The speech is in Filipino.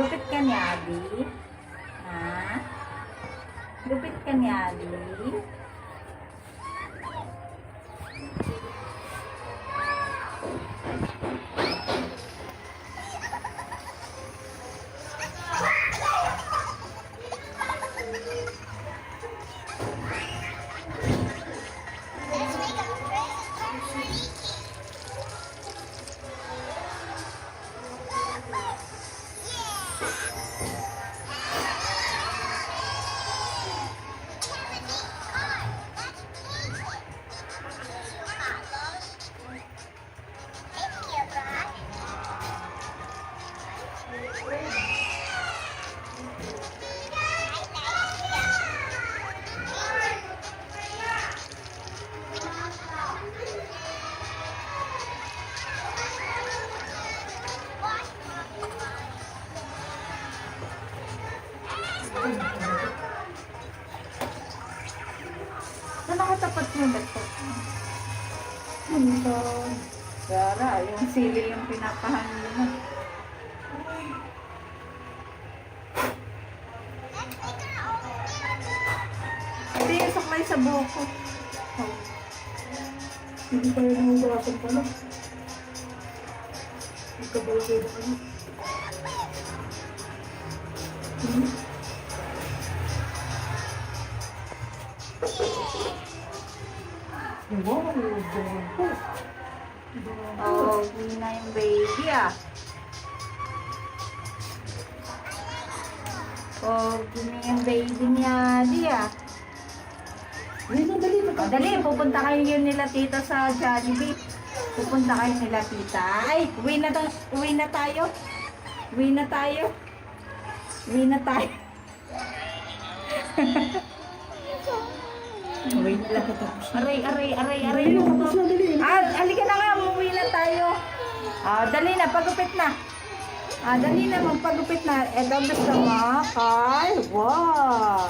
Gupit ka ni Adi? Ha? Gupit ka ni Adi? Saan nakatapat yung laptop mo? Ito. Gara, yung sili yung pinapahangin mo. Hindi yung saklay sa buko. Hindi pa rin ang gawasan pala. Ikabalagay na kami. Wow, ganyan po. Oh, hindi na yung baby ah. Oh, hindi yung baby ni Adi ah. Ayun na, dali. Oh, dali, pupunta kayo yun nila tita sa Jollibee. Pupunta kayo nila tita. Ay, uwi na tayo. Uwi na tayo. Uwi na tayo. Uwi na tayo. Wait lang. Aray, aray, aray, aray. Dali, tapos na, dali. Halika na nga, umuwi na tayo. Dali na, pagupit na. Dali na, magpagupit na. Ito gusto mo, Carl. Wow.